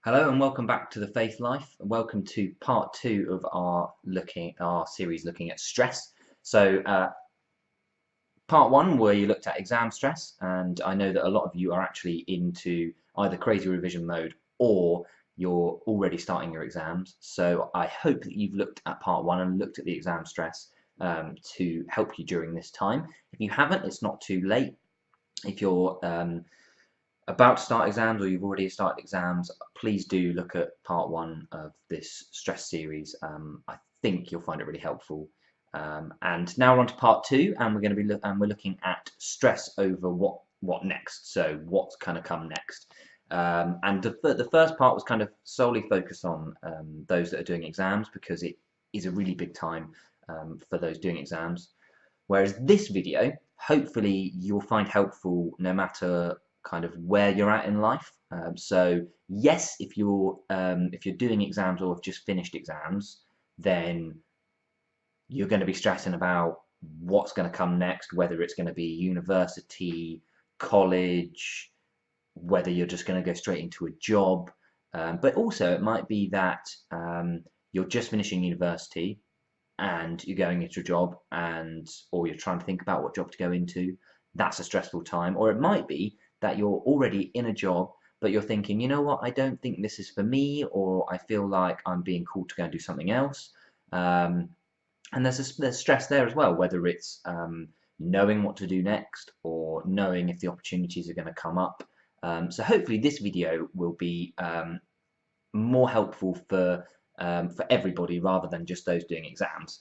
Hello and welcome back to the Faith Life. Welcome to part two of our series looking at stress. Part one where you looked at exam stress, and I know that a lot of you are actually into either crazy revision mode or you're already starting your exams. So I hope that you've looked at part one and looked at the exam stress to help you during this time. If you haven't, it's not too late. If you're about to start exams or you've already started exams, please do look at part one of this stress series. I think you'll find it really helpful. And now we're on to part two, and we're looking at stress over what next. So what's going to come next. And the first part was kind of solely focused on those that are doing exams, because it is a really big time for those doing exams. Whereas this video, hopefully you'll find helpful no matter kind of where you're at in life. So yes, if you're doing exams or have just finished exams, then you're going to be stressing about what's going to come next, whether it's going to be university, college, whether you're just going to go straight into a job. But also it might be that you're just finishing university and you're going into a job, or you're trying to think about what job to go into. That's a stressful time. Or it might be that you're already in a job, but you're thinking, you know what, I don't think this is for me, or I feel like I'm being called to go and do something else. And there's stress there as well, whether it's knowing what to do next or knowing if the opportunities are going to come up. So hopefully this video will be more helpful for everybody rather than just those doing exams.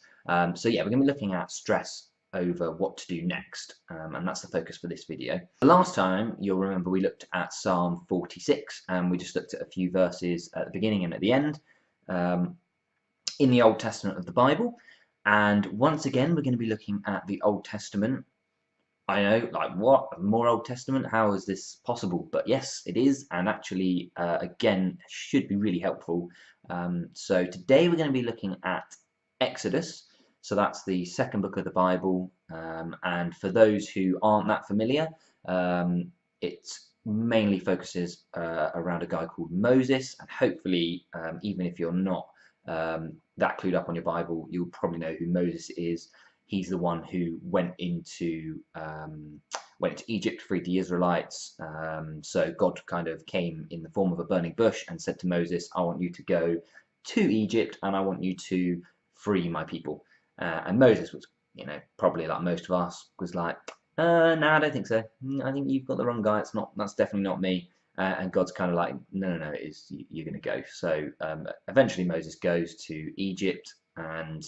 So yeah, we're going to be looking at stress over what to do next, and that's the focus for this video. Last time, you'll remember, we looked at Psalm 46, and we just looked at a few verses at the beginning and at the end in the Old Testament of the Bible. And once again, we're going to be looking at the Old Testament. I know, like, what? More Old Testament? How is this possible? But yes, it is, and actually, again, should be really helpful. So today we're going to be looking at Exodus. So that's the second book of the Bible. And for those who aren't that familiar, it mainly focuses around a guy called Moses. And hopefully, even if you're not that clued up on your Bible, you'll probably know who Moses is. He's the one who went into Egypt, freed the Israelites. So God kind of came in the form of a burning bush and said to Moses, I want you to go to Egypt and I want you to free my people. And Moses was, probably like most of us, was like, no, I don't think so. I think you've got the wrong guy. That's definitely not me. And God's kind of like, no, it is. You're going to go. So eventually Moses goes to Egypt, and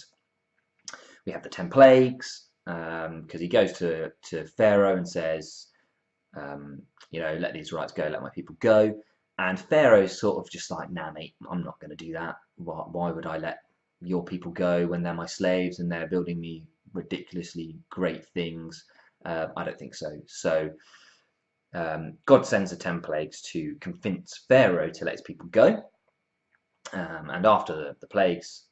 we have the 10 plagues, because he goes to Pharaoh and says, let the Israelites go, let my people go. And Pharaoh's sort of just like, nah, mate, I'm not going to do that. Why would I let your people go when they're my slaves and they're building me ridiculously great things? I don't think so. So God sends the 10 plagues to convince Pharaoh to let his people go. And after the plagues,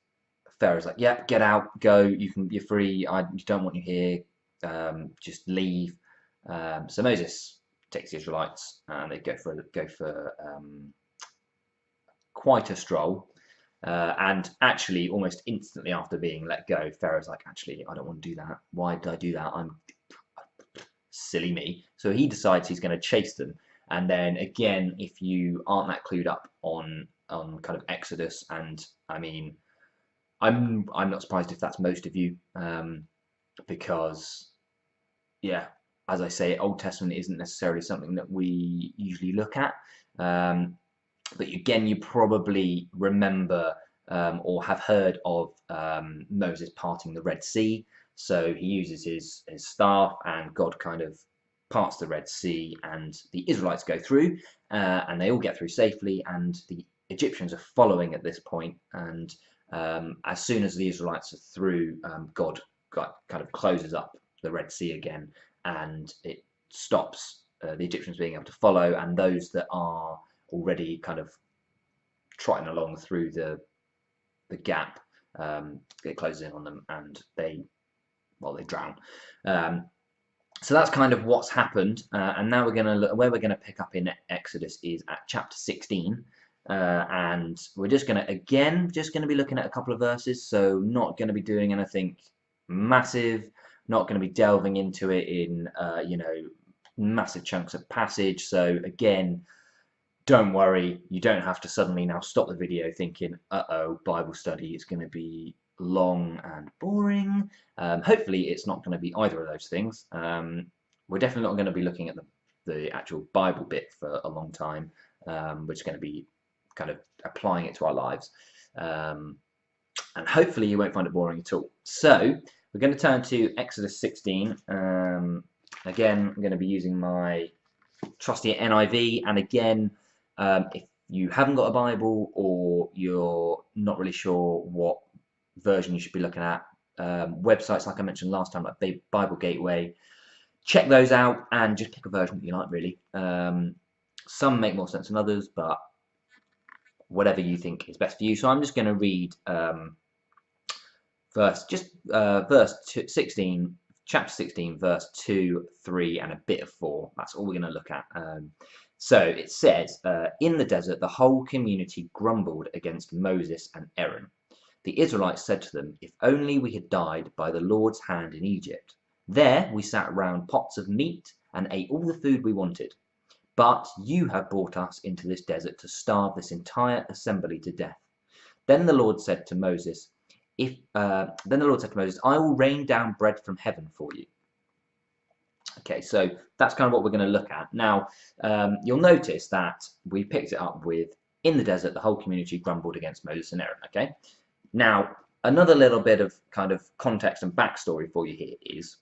Pharaoh's like, yeah, get out, go, you're free, I don't want you here, just leave. So Moses takes the Israelites and they go for quite a stroll. And actually, almost instantly after being let go, Pharaoh's like, actually, I don't want to do that. Why did I do that? I'm silly me. So he decides he's going to chase them. And then again, if you aren't that clued up on kind of Exodus, and I mean, I'm not surprised if that's most of you, because yeah, as I say, Old Testament isn't necessarily something that we usually look at. But again, you probably remember or have heard of Moses parting the Red Sea. So he uses his staff, and God kind of parts the Red Sea, and the Israelites go through, and they all get through safely, and the Egyptians are following at this point. And as soon as the Israelites are through, God kind of closes up the Red Sea again, and it stops the Egyptians being able to follow, and those that are already kind of trotting along through the gap, it closes in on them, and they drown. So that's kind of what's happened, and now we're going to look where we're going to pick up in Exodus is at chapter 16. and we're just going to be looking at a couple of verses, so not going to be doing anything massive, not going to be delving into it in massive chunks of passage. So again, don't worry, you don't have to suddenly now stop the video thinking, uh-oh, Bible study is going to be long and boring. Hopefully it's not going to be either of those things. We're definitely not going to be looking at the actual Bible bit for a long time. We're just going to be kind of applying it to our lives. And hopefully you won't find it boring at all. So we're going to turn to Exodus 16. Again, I'm going to be using my trusty NIV, and again, if you haven't got a Bible or you're not really sure what version you should be looking at, websites like I mentioned last time, like Bible Gateway, check those out and just pick a version that you like, really. Some make more sense than others, but whatever you think is best for you. So I'm just going to read verse 16, chapter 16, verse 2, 3, and a bit of 4. That's all we're going to look at. So it says, in the desert, the whole community grumbled against Moses and Aaron. The Israelites said to them, if only we had died by the Lord's hand in Egypt. There we sat round pots of meat and ate all the food we wanted. But you have brought us into this desert to starve this entire assembly to death. Then the Lord said to Moses, I will rain down bread from heaven for you. Okay, so that's kind of what we're going to look at. Now, you'll notice that we picked it up with, in the desert, the whole community grumbled against Moses and Aaron, okay? Now, another little bit of kind of context and backstory for you here is,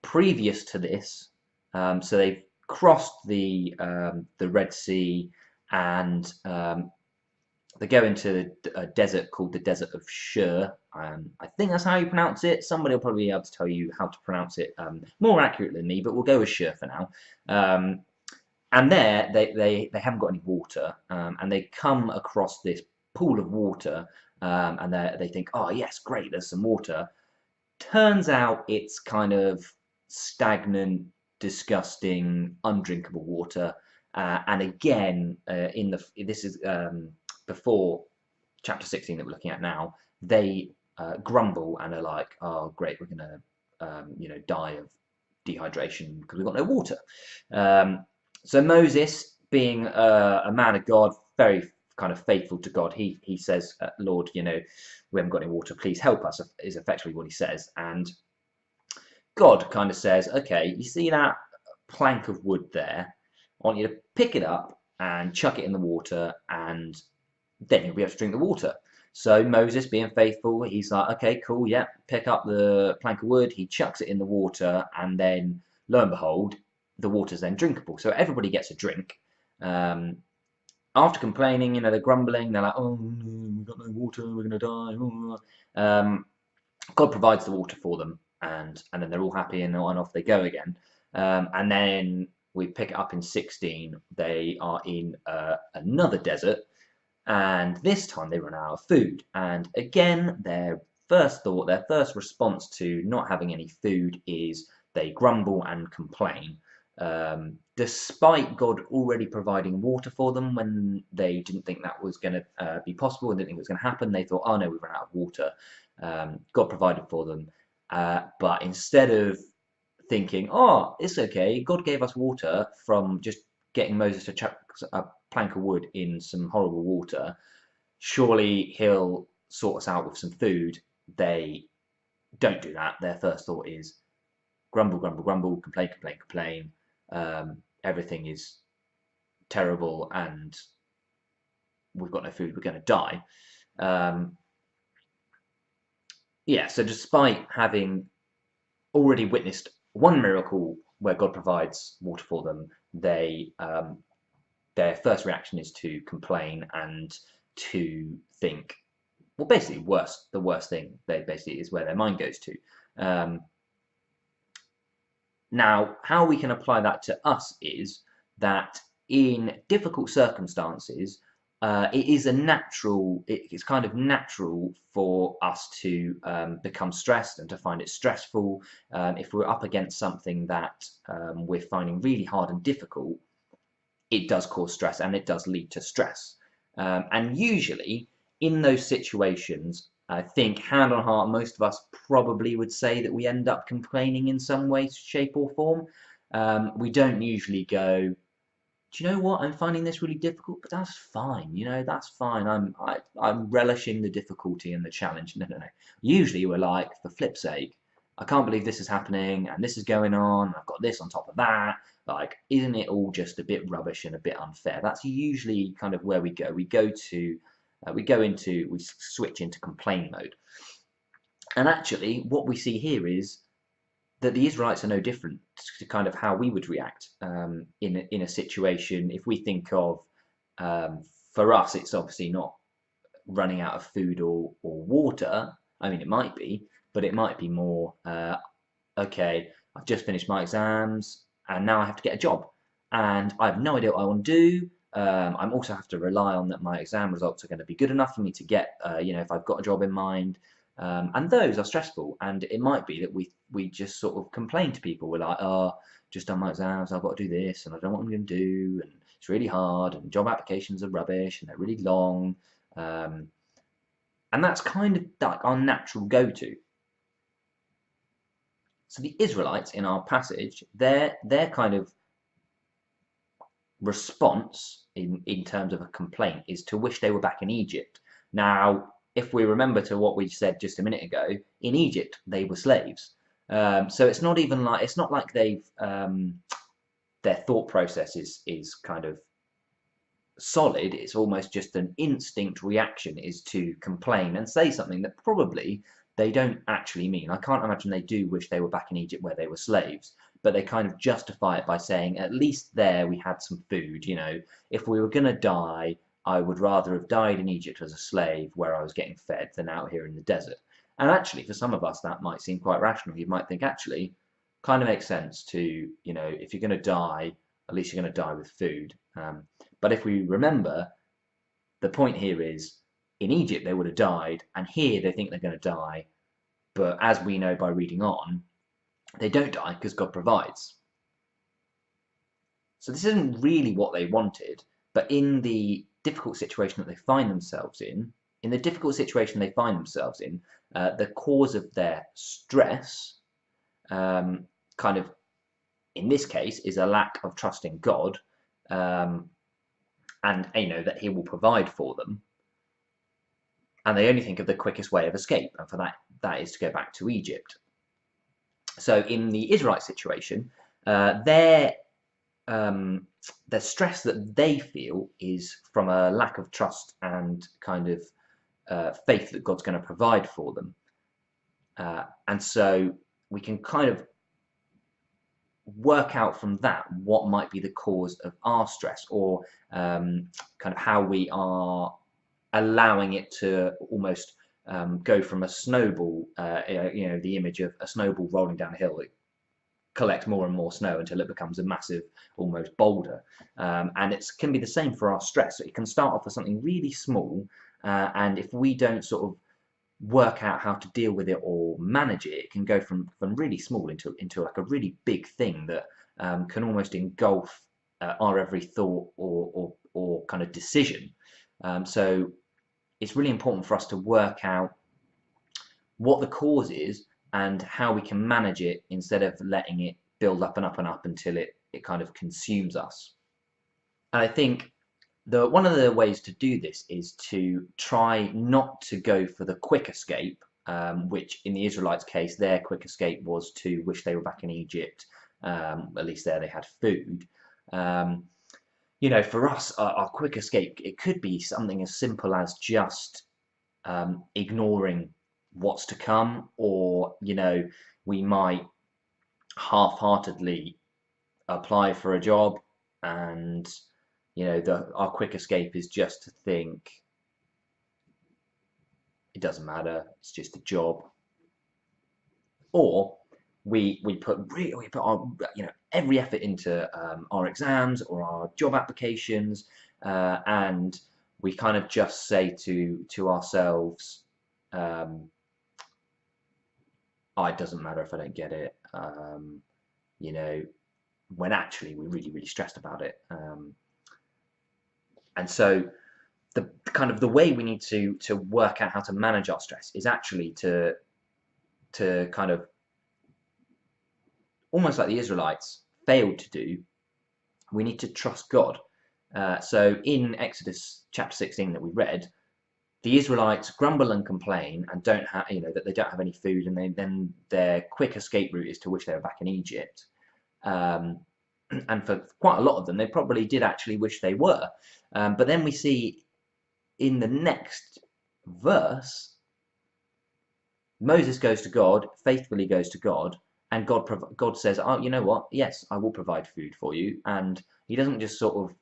previous to this, so they've crossed the Red Sea, and they go into a desert called the Desert of Shur. I think that's how you pronounce it. Somebody will probably be able to tell you how to pronounce it more accurately than me, but we'll go with Shur for now. And there, they haven't got any water, and they come across this pool of water, and they think, oh yes, great, there's some water. Turns out it's kind of stagnant, disgusting, undrinkable water. And again, this is before chapter 16 that we're looking at now. They grumble and are like, oh great, we're gonna die of dehydration because we've got no water. So Moses, being a man of God, very kind of faithful to God, he says, Lord, we haven't got any water, please help us, is effectively what he says. And God kind of says, okay, you see that plank of wood there? I want you to pick it up and chuck it in the water, and then you'll be able to drink the water. So Moses, being faithful, he's like, okay, cool, yeah, pick up the plank of wood, he chucks it in the water, and then, lo and behold, the water's then drinkable. So everybody gets a drink. After complaining, they're grumbling, they're like, oh, no, we've got no water, we're going to die. God provides the water for them, and then they're all happy, and off they go again. And then we pick it up in 16. They are in another desert, and this time they run out of food. And again, their first response to not having any food is they grumble and complain. Despite God already providing water for them when they didn't think that was going to be possible and didn't think it was going to happen, they thought, oh no, we've run out of water. God provided for them. But instead of thinking, oh, it's okay, God gave us water from just getting Moses to chuck a plank of wood in some horrible water, surely he'll sort us out with some food. They don't do that. Their first thought is grumble, grumble, grumble, complain, complain, complain. Everything is terrible and we've got no food, we're going to die. Yeah, so despite having already witnessed one miracle where God provides water for them, their first reaction is to complain and to think, well, basically the worst thing basically is where their mind goes to. Now, how we can apply that to us is that in difficult circumstances, it's kind of natural for us to become stressed and to find it stressful. If we're up against something that we're finding really hard and difficult, it does cause stress and it does lead to stress. And usually in those situations, I think hand on heart, most of us probably would say that we end up complaining in some way, shape, or form. We don't usually go, do you know what? I'm finding this really difficult, but that's fine. That's fine. I'm relishing the difficulty and the challenge. No, no, no. Usually we're like, for flip's sake, I can't believe this is happening and this is going on. I've got this on top of that. Like, isn't it all just a bit rubbish and a bit unfair? That's usually kind of where we go. We switch into complain mode. And actually, what we see here is that the Israelites are no different to kind of how we would react in a situation. If we think of, for us, it's obviously not running out of food or water. I mean, it might be, but it might be more, okay, I've just finished my exams and now I have to get a job and I have no idea what I want to do. I'm also have to rely on that my exam results are going to be good enough for me to get, if I've got a job in mind. And those are stressful, and it might be that we just sort of complain to people. We're like, oh, just done my exams, I've got to do this, and I don't know what I'm going to do, and it's really hard, and job applications are rubbish, and they're really long. And that's kind of like our natural go-to. So the Israelites in our passage, their kind of response in terms of a complaint is to wish they were back in Egypt. Now, if we remember to what we said just a minute ago, in Egypt they were slaves. So it's not like they've their thought process is kind of solid. It's almost just an instinct reaction is to complain and say something that probably they don't actually mean. I can't imagine they do wish they were back in Egypt where they were slaves, but they kind of justify it by saying, at least there we had some food. If we were going to die, I would rather have died in Egypt as a slave where I was getting fed than out here in the desert. And actually, for some of us, that might seem quite rational. You might think, actually, kind of makes sense to, if you're going to die, at least you're going to die with food. But if we remember, the point here is, in Egypt they would have died, and here they think they're going to die. But as we know by reading on, they don't die because God provides. So this isn't really what they wanted, but in the difficult situation that they find themselves in, the cause of their stress, kind of, in this case, is a lack of trust in God, and that He will provide for them. And they only think of the quickest way of escape, and for that is to go back to Egypt. So in the Israelite situation, their stress that they feel is from a lack of trust and kind of faith that God's going to provide for them. And so we can kind of work out from that what might be the cause of our stress, or kind of how we are allowing it to almost go from a snowball, the image of a snowball rolling down a hill. It collects more and more snow until it becomes a massive, almost boulder. And it can be the same for our stress. So it can start off as something really small, and if we don't sort of work out how to deal with it or manage it, it can go from really small into like a really big thing that can almost engulf our every thought or kind of decision. So it's really important for us to work out what the cause is and how we can manage it instead of letting it build up and up and up until it kind of consumes us. And I think one of the ways to do this is to try not to go for the quick escape, which in the Israelites' case, their quick escape was to wish they were back in Egypt. At least there they had food. For us, our quick escape, it could be something as simple as just ignoring what's to come, or we might half-heartedly apply for a job, and our quick escape is just to think it doesn't matter, it's just a job. Or we put our every effort into our exams or our job applications, and we kind of just say to ourselves, it doesn't matter if I don't get it, when actually we're really, really stressed about it. And so the kind of the way we need to work out how to manage our stress is actually to kind of, almost like the Israelites failed to do, we need to trust God. So in Exodus chapter 16 that we read, the Israelites grumble and complain and don't have, that they don't have any food, and then their quick escape route is to wish they were back in Egypt. And for quite a lot of them, they probably did actually wish they were. But then we see in the next verse, Moses goes to God, faithfully goes to God, and God says, "Oh, you know what? Yes, I will provide food for you." And he doesn't just sort of,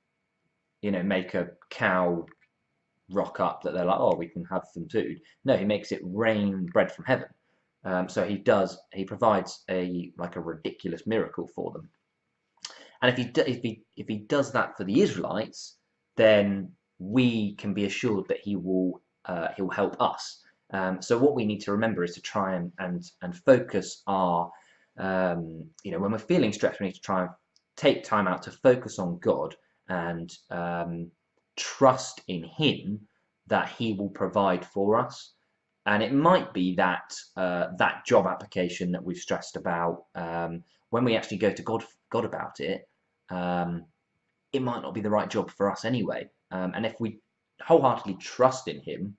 make a cow rock up that they're like, "Oh, we can have some food." No, he makes it rain bread from heaven. So he provides a ridiculous miracle for them. And if he does that for the Israelites, then we can be assured that he'll help us. So what we need to remember is to try and focus our, when we're feeling stressed, we need to try and take time out to focus on God and trust in Him that He will provide for us. And it might be that that job application that we've stressed about, when we actually go to God about it, it might not be the right job for us anyway. And if we wholeheartedly trust in Him,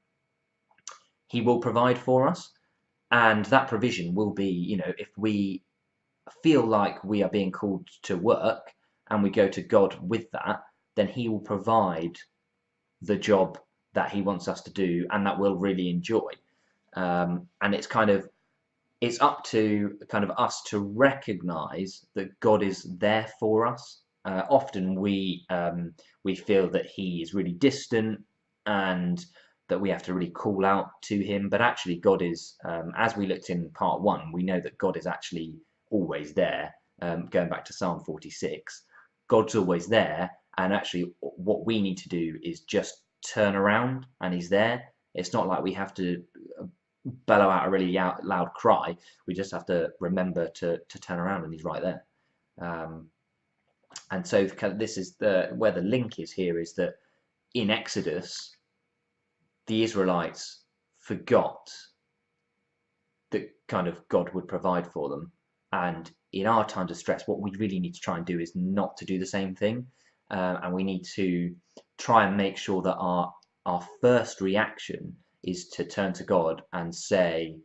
He will provide for us. And that provision will be, if we feel like we are being called to work and we go to God with that, then He will provide the job that He wants us to do and that we'll really enjoy. And it's up to kind of us to recognize that God is there for us. Often we feel that He is really distant and that we have to really call out to Him, but actually God is, as we looked in part 1, we know that God is actually always there. Going back to Psalm 46, God's always there, and actually what we need to do is just turn around and He's there. It's not like we have to bellow out a really loud cry. We just have to remember to turn around and He's right there. And so this is where the link is here, is that in Exodus, the Israelites forgot that kind of God would provide for them. And in our times of stress, what we really need to try and do is not to do the same thing. And we need to try and make sure that our first reaction is to turn to God and say,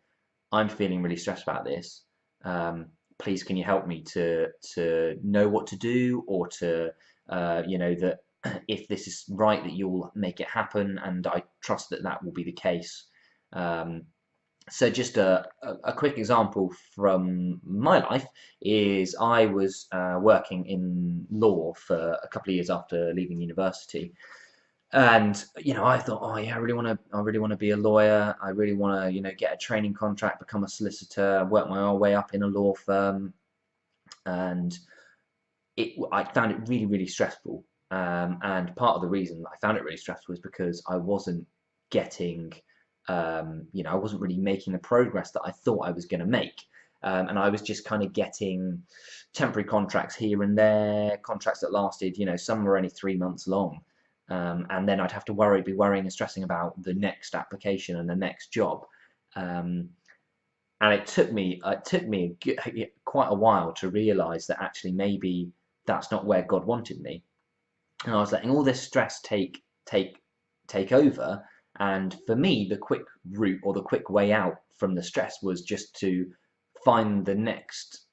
"I'm feeling really stressed about this. Please, can you help me to know what to do, or to, that if this is right, that you'll make it happen, and I trust that that will be the case." So just a quick example from my life is I was working in law for a couple of years after leaving university. And I thought, oh yeah, I really want to be a lawyer. I really want to, get a training contract, become a solicitor, work my way up in a law firm. And I found it really, really stressful. And part of the reason I found it really stressful is because I wasn't getting, I wasn't really making the progress that I thought I was going to make. And I was just kind of getting temporary contracts here and there, contracts that lasted, some were only 3 months long. And then I'd have to be worrying and stressing about the next application and the next job. And it took me quite a while to realize that actually maybe that's not where God wanted me. And I was letting all this stress take over. And for me, the quick route or the quick way out from the stress was just to find the next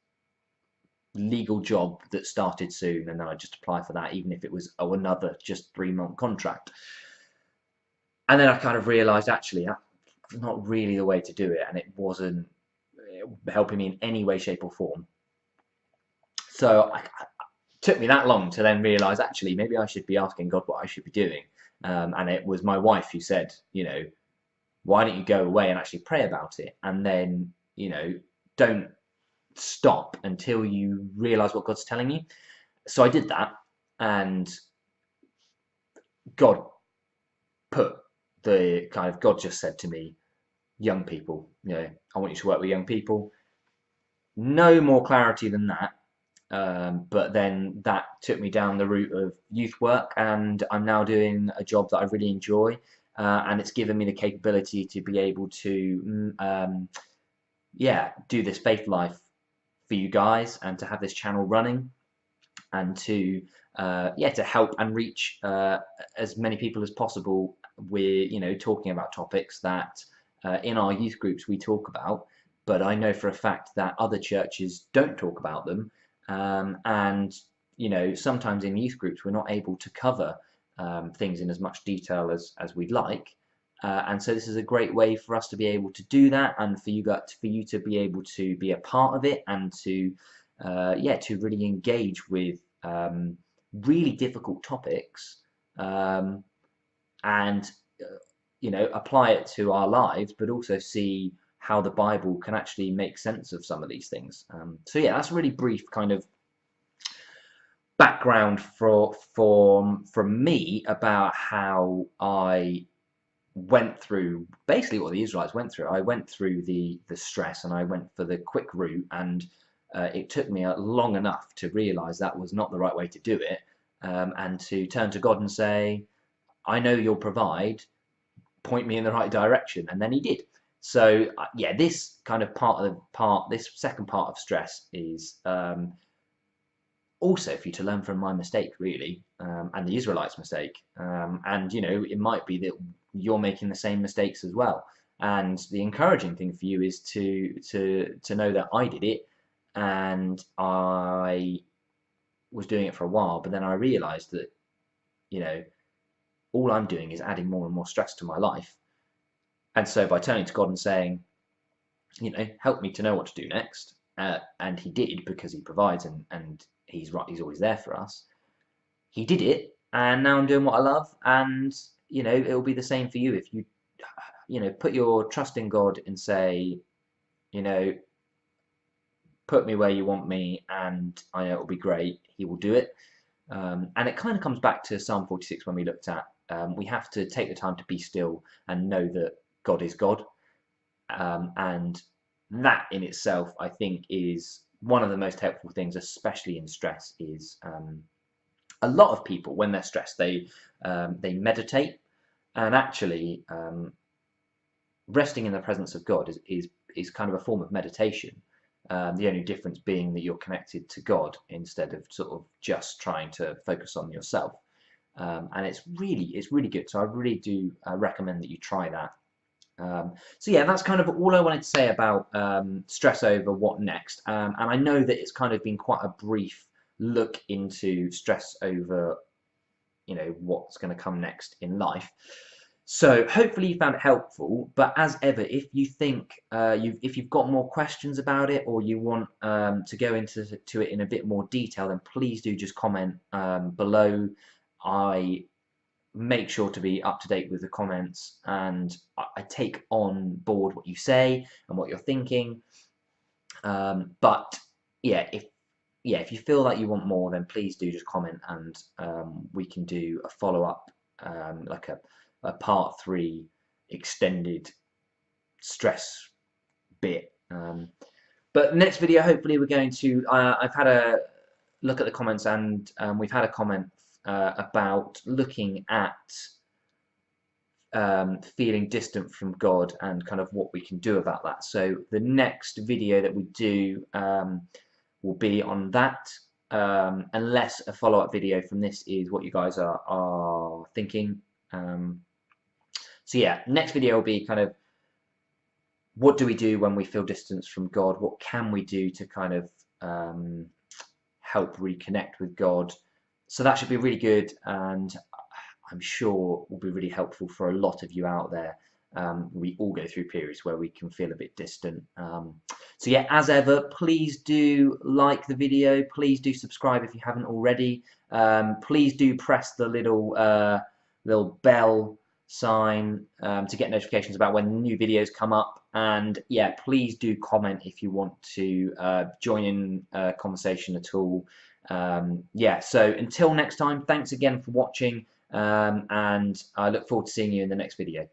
legal job that started soon, and then I just apply for that, even if it was another just 3-month contract. And then I kind of realized actually that's not really the way to do it, and it wasn't helping me in any way, shape, or form. So it took me that long to then realize actually maybe I should be asking God what I should be doing. And it was my wife who said, why don't you go away and actually pray about it, and then don't stop until you realize what God's telling you. So I did that, and God just said to me, young people, I want you to work with young people. No more clarity than that. but then that took me down the route of youth work, and I'm now doing a job that I really enjoy, and it's given me the capability to be able to yeah, do this faith life for you guys, and to have this channel running, and to yeah, to help and reach as many people as possible with, you know, talking about topics that in our youth groups we talk about, but I know for a fact that other churches don't talk about them, and you know, sometimes in youth groups we're not able to cover things in as much detail as we'd like. And so this is a great way for us to be able to do that, and for you to be able to be a part of it, and to yeah, to really engage with really difficult topics, and you know, apply it to our lives, but also see how the Bible can actually make sense of some of these things. So yeah, that's a really brief kind of background from me about how I went through basically what the Israelites went through. I went through the stress, and I went for the quick route, and it took me long enough to realize that was not the right way to do it, and to turn to God and say, I know you'll provide, point me in the right direction. And then he did. So yeah, this kind of this second part of stress is also for you to learn from my mistake, really, and the Israelites' mistake. And you know, it might be that you're making the same mistakes as well. And the encouraging thing for you is to know that I did it, and I was doing it for a while, but then I realized that, you know, all I'm doing is adding more and more stress to my life. And so by turning to God and saying, you know, help me to know what to do next, and he did, because he provides, and he's right, he's always there for us. He did it, and now I'm doing what I love. And you know, it'll be the same for you if you know, put your trust in God and say, you know, put me where you want me, and I know it'll be great. He will do it. And it kind of comes back to Psalm 46 when we looked at, we have to take the time to be still and know that God is God. And that in itself, I think, is one of the most helpful things, especially in stress. Is a lot of people, when they're stressed, they meditate, and actually resting in the presence of God is kind of a form of meditation. The only difference being that you're connected to God instead of sort of just trying to focus on yourself. And it's really good. So I really do recommend that you try that. So yeah, that's kind of all I wanted to say about stress over what next. And I know that it's kind of been quite a brief look into stress over, you know, what's going to come next in life. So hopefully you found it helpful. But as ever, if you think if you've got more questions about it, or you want to go into it in a bit more detail, then please do just comment below. I make sure to be up to date with the comments, and I take on board what you say and what you're thinking. But yeah, if you feel like you want more, then please do just comment, and we can do a follow-up, like a part 3 extended stress bit. But next video, hopefully we're going to, I've had a look at the comments, and we've had a comment about looking at feeling distant from God, and kind of what we can do about that. So the next video that we do will be on that, unless a follow-up video from this is what you guys are thinking. So yeah, next video will be kind of, what do we do when we feel distance from God? What can we do to kind of help reconnect with God? So that should be really good, and I'm sure will be really helpful for a lot of you out there. We all go through periods where we can feel a bit distant. So yeah, as ever, please do like the video. Please do subscribe if you haven't already. Please do press the little bell sign to get notifications about when new videos come up. And yeah, please do comment if you want to join in a conversation at all. Yeah, so until next time, thanks again for watching, and I look forward to seeing you in the next video.